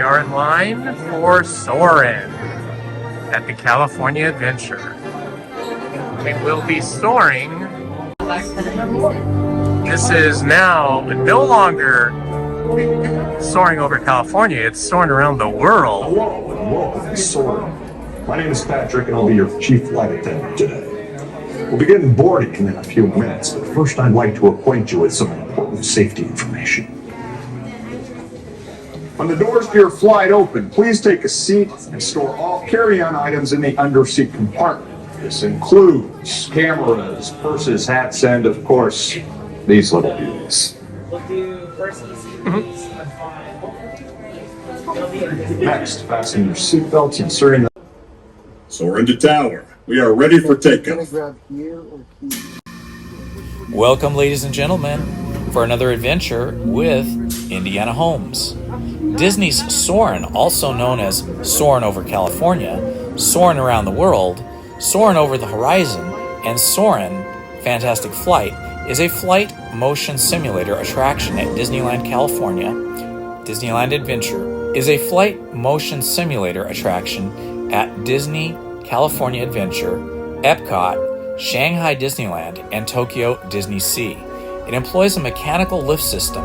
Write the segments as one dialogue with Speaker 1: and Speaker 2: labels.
Speaker 1: are in line for SOARIN at the California Adventure. We will be soaring. This is now no longer soaring over California, it's soaring around the world.
Speaker 2: Hello and welcome to SOARIN. My name is Patrick and I'll be your chief flight attendant today. We'll begin boarding in a few minutes, but first I'd like to acquaint you with some important safety information. When the doors to your flight open, please take a seat and store all carry-on items in the underseat compartment. This includes cameras, purses, hats, and of course, these little beauties. Next, fasten your seatbelts, inserting the
Speaker 3: SOARIN to tower. We are ready for takeoff.
Speaker 4: Welcome, ladies and gentlemen, for another adventure with Indiana Homes. Disney's SOARIN, also known as SOARIN over California, SOARIN around the world, SOARIN over the horizon, and SOARIN Fantastic Flight is a flight motion simulator attraction at Disneyland, California. Disneyland Adventure is a flight motion simulator attraction at Disney California Adventure, Epcot, Shanghai Disneyland, and Tokyo Disney Sea. It employs a mechanical lift system,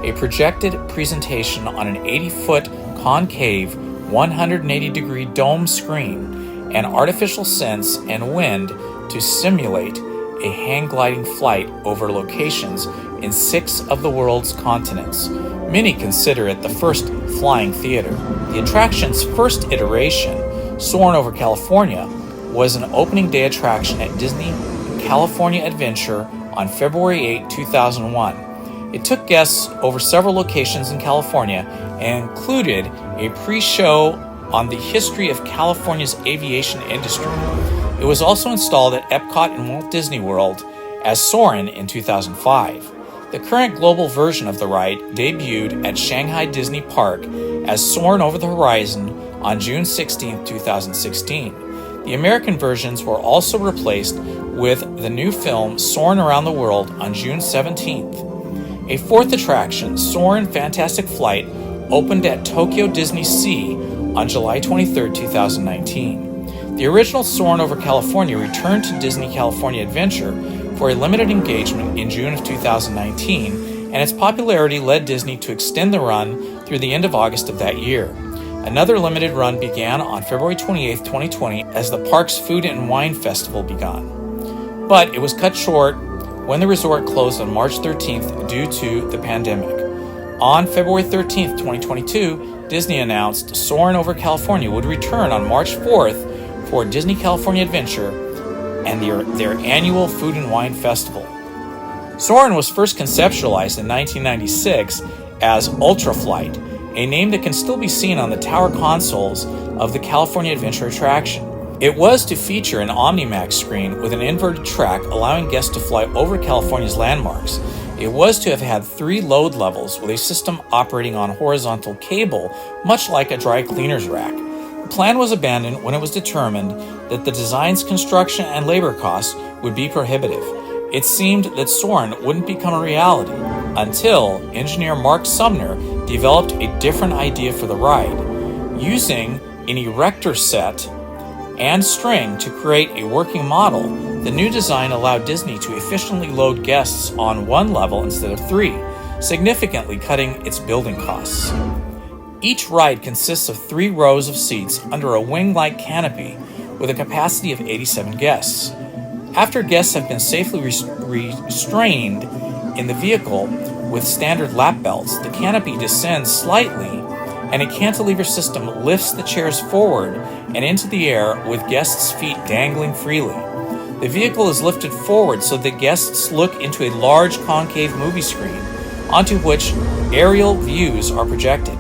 Speaker 4: a projected presentation on an 80-foot concave 180-degree dome screen, and artificial sense and wind to simulate a hang-gliding flight over locations in 6 of the world's continents. Many consider it the first flying theater. The attraction's first iteration, SOARIN over California, was an opening day attraction at Disney California Adventure on February 8, 2001. It took guests over several locations in California and included a pre-show on the history of California's aviation industry. It was also installed at Epcot and Walt Disney World as SOARIN in 2005. The current global version of the ride debuted at Shanghai Disney Park as SOARIN over the Horizon on June 16, 2016. The American versions were also replaced with the new film SOARIN Around the World on June 17th. A fourth attraction, SOARIN Fantastic Flight, opened at Tokyo Disney Sea on July 23, 2019. The original SOARIN over California returned to Disney California Adventure for a limited engagement in June of 2019, and its popularity led Disney to extend the run through the end of August of that year. Another limited run began on February 28, 2020, as the park's Food and Wine Festival began. But it was cut short when the resort closed on March 13th due to the pandemic. On February 13th, 2022, Disney announced SOARIN over California would return on March 4th for Disney California Adventure and their annual Food and Wine Festival. SOARIN was first conceptualized in 1996 as Ultraflight, a name that can still be seen on the tower consoles of the California Adventure attraction. It was to feature an OmniMax screen with an inverted track allowing guests to fly over California's landmarks. It was to have had 3 load levels with a system operating on horizontal cable, much like a dry cleaner's rack. The plan was abandoned when it was determined that the design's construction and labor costs would be prohibitive. It seemed that SOARIN wouldn't become a reality until engineer Mark Sumner developed a different idea for the ride. Using an erector set and string to create a working model, the new design allowed Disney to efficiently load guests on 1 level instead of 3, significantly cutting its building costs. Each ride consists of 3 rows of seats under a wing-like canopy with a capacity of 87 guests. After guests have been safely restrained in the vehicle with standard lap belts, the canopy descends slightly and a cantilever system lifts the chairs forward and into the air with guests' feet dangling freely. The vehicle is lifted forward so that guests look into a large concave movie screen onto which aerial views are projected.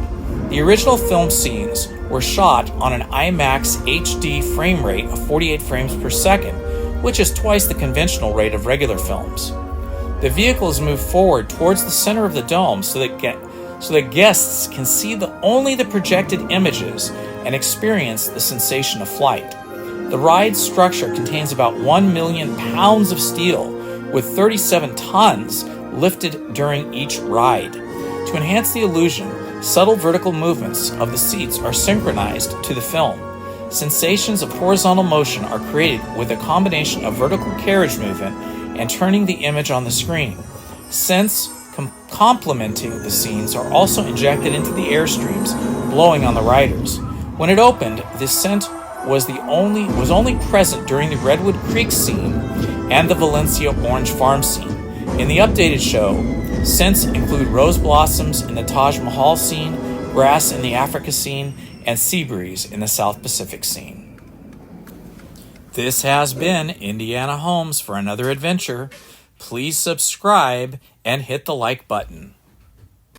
Speaker 4: The original film scenes were shot on an IMAX HD frame rate of 48 frames per second, which is twice the conventional rate of regular films. The vehicle is moved forward towards the center of the dome so that guests can see only the projected images and experience the sensation of flight. The ride's structure contains about 1 million pounds of steel, with 37 tons lifted during each ride. To enhance the illusion, Subtle vertical movements of the seats are synchronized to the film. Sensations of horizontal motion are created with a combination of vertical carriage movement and turning the image on the screen. Scents complementing the scenes are also injected into the airstreams, blowing on the riders. When it opened, this scent was only present during the Redwood Creek scene and the Valencia Orange Farm scene. In the updated show, scents include rose blossoms in the Taj Mahal scene, grass in the Africa scene, and sea breeze in the South Pacific scene. This has been Indiana Homes for another adventure. Please subscribe and hit the like button.